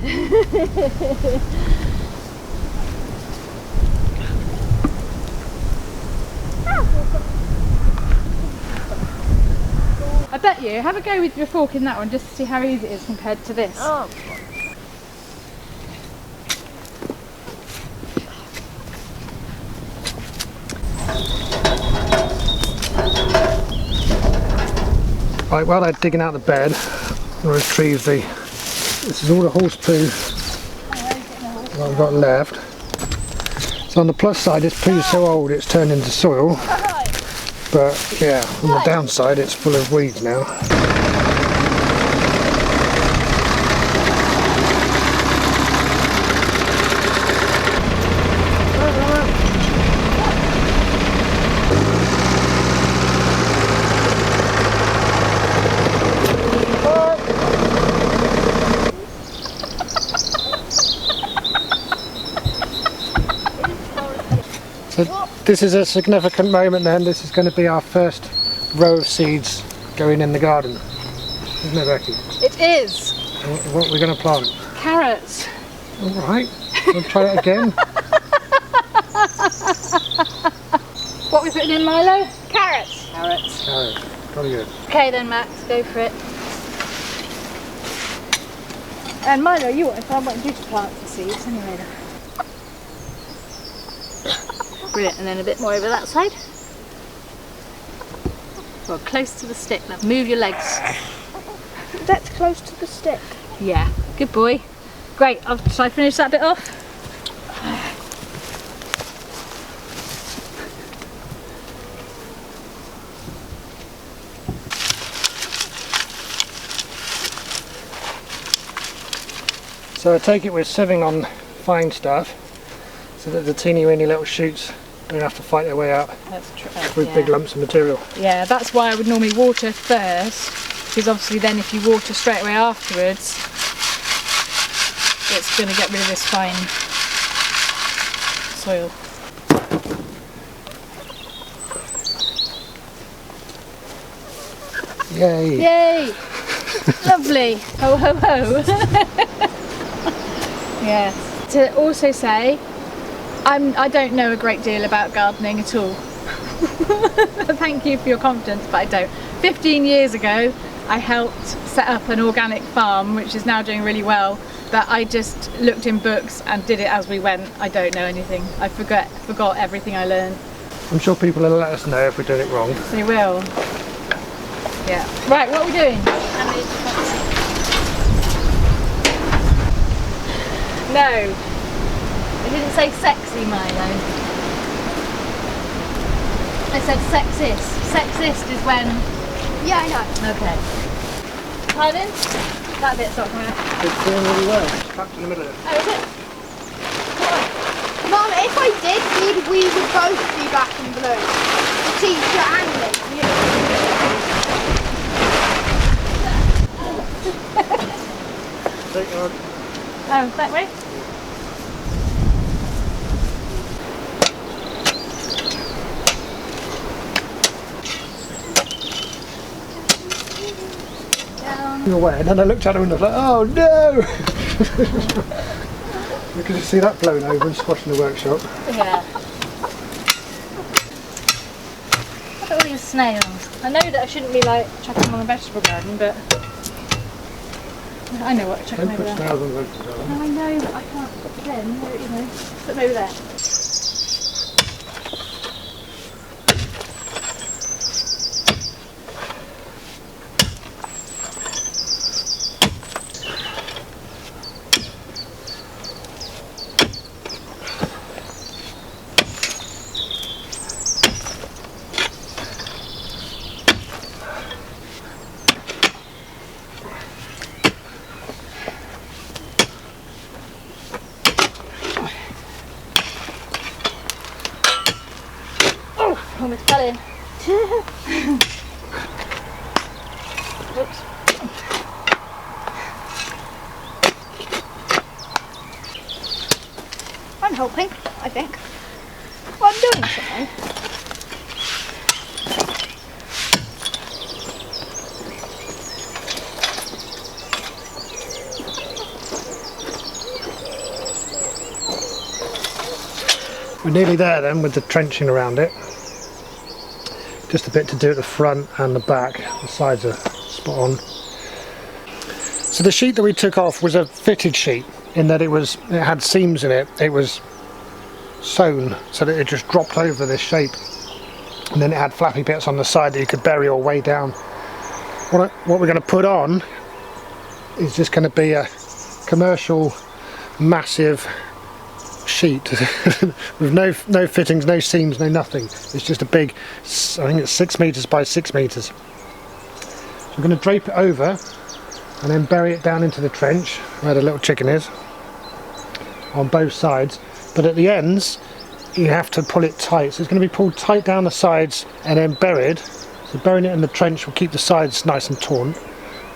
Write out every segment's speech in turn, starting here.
I bet you, have a go with your fork in that one just to see how easy it is compared to this. Oh. Right, while they're digging out the bed, I'll retrieve the... This is all the horse poo that I've got left. So on the plus side, this poo's so old it's turned into soil. But yeah, on the downside it's full of weeds now. So this is a significant moment then. This is going to be our first row of seeds going in the garden. Isn't it, Becky? It is. What are we going to plant? Carrots. Alright, we'll try it again. What are we putting in, Milo? Carrots. Carrots, very good. Okay then, Max, go for it. And Milo, I want you to plant the seeds anyway then. Brilliant, and then a bit more over that side. Well, close to the stick now. Move your legs. That's close to the stick. Yeah, good boy. Great, shall I finish that bit off? So I take it we're sieving on fine stuff so that the teeny weeny little shoots don't have to fight their way out with big lumps of material. Yeah, that's why I would normally water first, because obviously then if you water straight away afterwards, it's going to get rid of this fine soil. Yay! Yay! Lovely! Ho ho ho! Yes. To also say, I don't know a great deal about gardening at all. Thank you for your confidence, but I don't. 15 years ago I helped set up an organic farm which is now doing really well, but I just looked in books and did it as we went. I don't know anything. I forgot everything I learned. I'm sure people will let us know if we're doing it wrong. They will. Yeah. Right, what are we doing? No. I didn't say sexy, Milo. I said sexist. Sexist is when... Yeah, I know. Okay. Pardon? That bit's not coming out. It's doing really well. It's trapped in the middle of it. Oh, is it? Mum, if I did, we would both be back in blue. The teacher and me. Take your... Oh, that way? away, and then I looked at her and I was like, oh no! Because you see that blown over and squashed in the workshop. Yeah. Look at all these snails. I know that I shouldn't be like chucking them on a vegetable garden, but I know what to chuck them over there. Don't put snails on the vegetable garden. No, I know, but I can't put them, you know, put them over there. Almost fell in. Oops. I'm helping, I think. Well, I'm doing something. We're nearly there then with the trenching around it. Just a bit to do at the front and the back. The sides are spot on. So the sheet that we took off was a fitted sheet in that it had seams in it. It was sewn so that it just dropped over this shape, and then it had flappy bits on the side that you could bury your way down. What we're going to put on is just going to be a commercial massive sheet with no fittings, no seams, no nothing. It's just a big, I think it's 6 meters by 6 meters. So I'm going to drape it over and then bury it down into the trench where the little chicken is on both sides, but at the ends you have to pull it tight, so it's going to be pulled tight down the sides and then buried. So burying it in the trench will keep the sides nice and taut,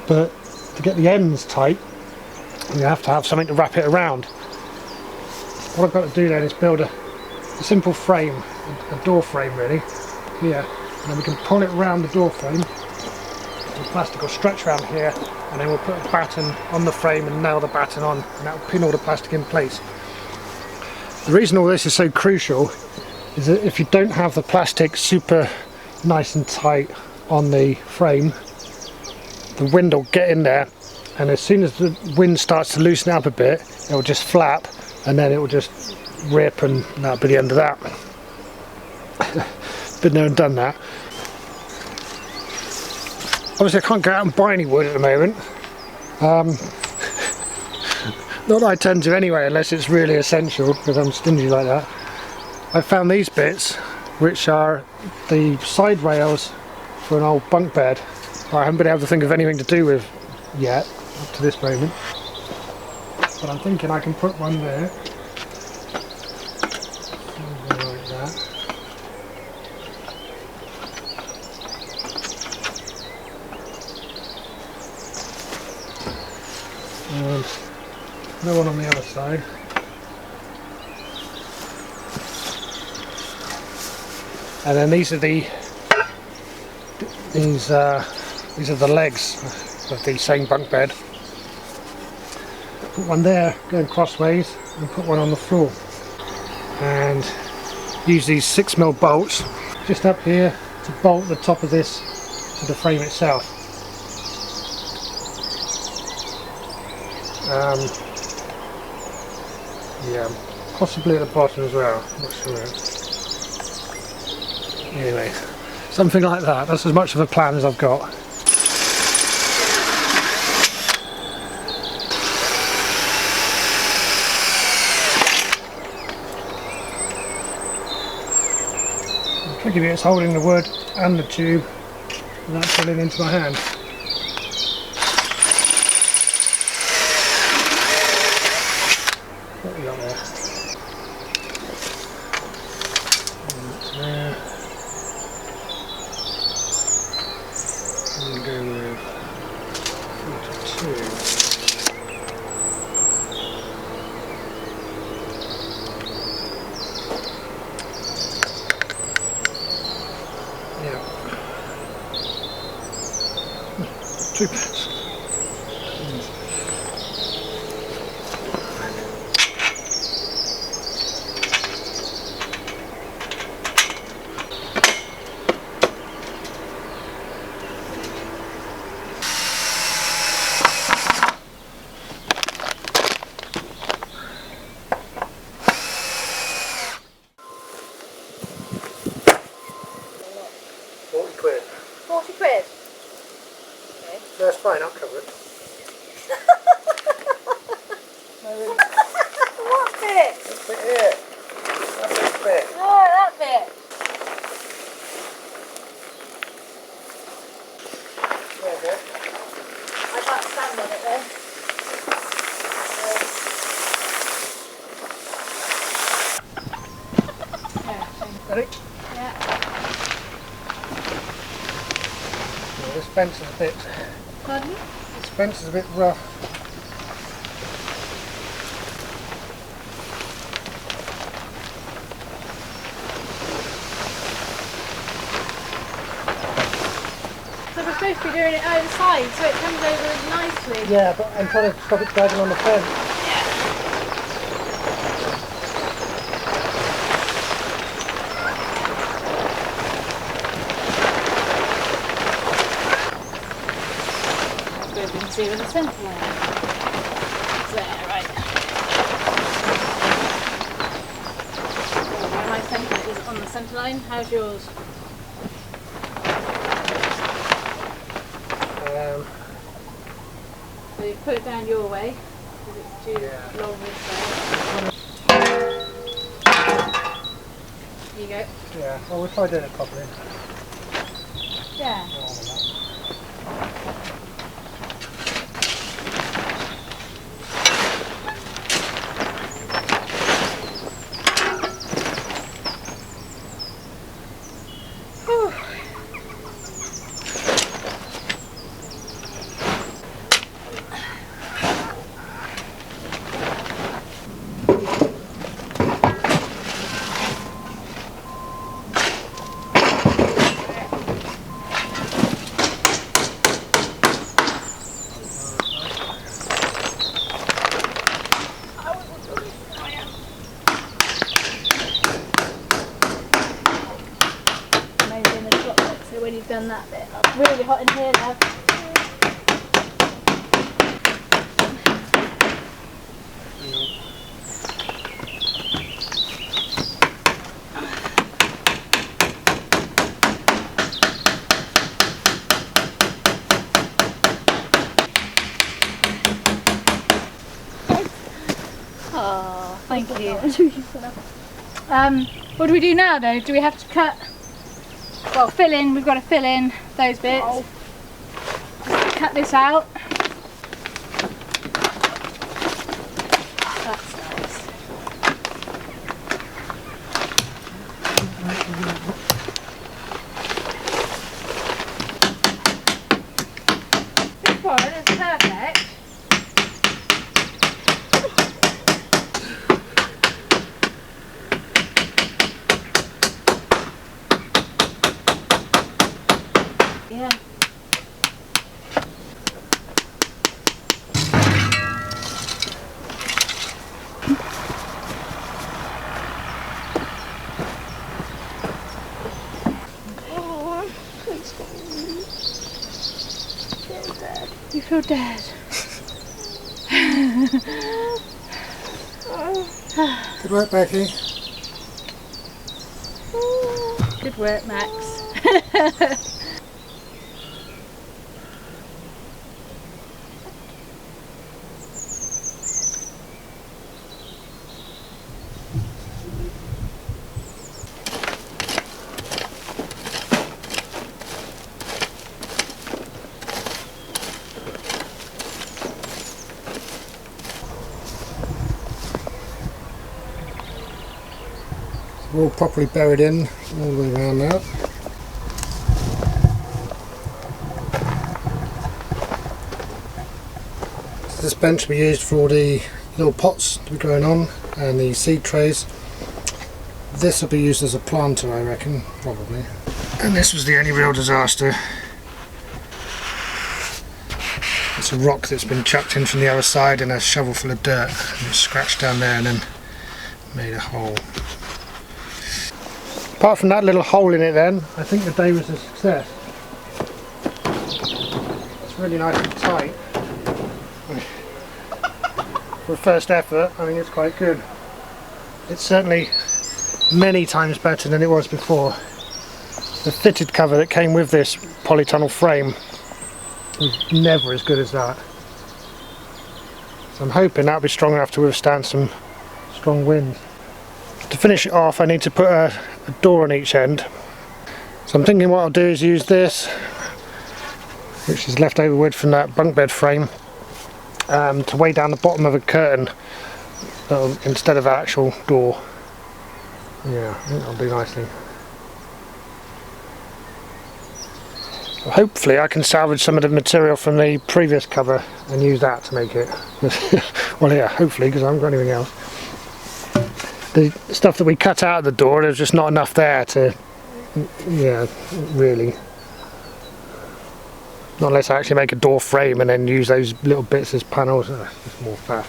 but to get the ends tight you have to have something to wrap it around. What I've got to do then is build a simple frame, a door frame really, here, and then we can pull it around the door frame. The plastic will stretch around here, and then we'll put a batten on the frame and nail the batten on, and that will pin all the plastic in place. The reason all this is so crucial is that if you don't have the plastic super nice and tight on the frame, the wind will get in there, and as soon as the wind starts to loosen it up a bit, it will just flap, and then it will just rip, and that'll be the end of that. Been there and done that. Obviously I can't go out and buy any wood at the moment. Not that I tend to anyway, unless it's really essential, because I'm stingy like that. I found these bits, which are the side rails for an old bunk bed. I haven't been able to think of anything to do with yet, up to this moment. But I'm thinking I can put one there. Like that. And no one on the other side. And then these are the legs of the same bunk bed. Put one there going crossways and put one on the floor. And use these 6mm bolts just up here to bolt the top of this to the frame itself. Yeah, possibly at the bottom as well, not sure. Anyway, something like that. That's as much of a plan as I've got. The tricky bit is holding the wood and the tube without pulling into my hand. What have we got there? There. And go with 42. Yeah. 2 pence. £40. 40 quid? Okay. No, it's fine, I'll cover it. What bit? This bit here. That's this bit. Oh, that bit. There we go. I can't stand on it then. Ready? Yeah. This fence is a bit. Pardon? This fence is a bit rough. So we're supposed to be doing it outside so it comes over nicely. Yeah, but I'm trying to stop it dragging on the fence. see where the centre line is. There, right. Where my centre is on the centre line. How's yours? So you put it down your way because it's too long this way. Here you go. Yeah, well, we'll try doing it properly. Yeah. When you've done that bit. It's really hot in here now. Oh, thank you. What do we do now though? Do we have to cut? Well, fill in, we've got to fill in those bits. Oh. Cut this out. That's nice. This one is perfect. Yeah. Oh, you feel dead. Good work, Becky. Good work, Max. All properly buried in all the way around now. So this bench will be used for all the little pots to be growing on and the seed trays. This will be used as a planter, I reckon, probably. And this was the only real disaster. It's a rock that's been chucked in from the other side and a shovel full of dirt, and it's scratched down there and then made a hole. Apart from that little hole in it then, I think the day was a success. It's really nice and tight. For a first effort, I think it's quite good. It's certainly many times better than it was before. The fitted cover that came with this polytunnel frame was never as good as that. So I'm hoping that'll be strong enough to withstand some strong winds. To finish it off, I need to put a door on each end. So I'm thinking what I'll do is use this, which is leftover wood from that bunk bed frame, to weigh down the bottom of a curtain instead of an actual door. Yeah, I think that'll do nicely. So hopefully I can salvage some of the material from the previous cover and use that to make it. Well, yeah, hopefully, because I haven't got anything else. The stuff that we cut out of the door, there's just not enough there to, yeah, really. Not unless I actually make a door frame and then use those little bits as panels. It's more faff.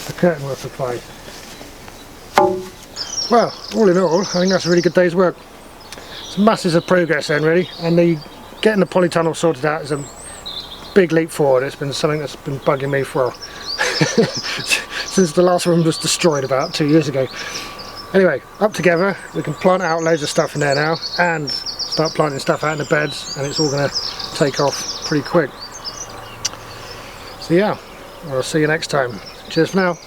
The curtain will suffice. Well, all in all, I think that's a really good day's work. Some masses of progress then, really, and getting the polytunnel sorted out is a big leap forward. It's been something that's been bugging me for since the last one was destroyed about 2 years ago. Anyway, up together, we can plant out loads of stuff in there now and start planting stuff out in the beds, and it's all going to take off pretty quick. So yeah, I'll see you next time. Cheers for now.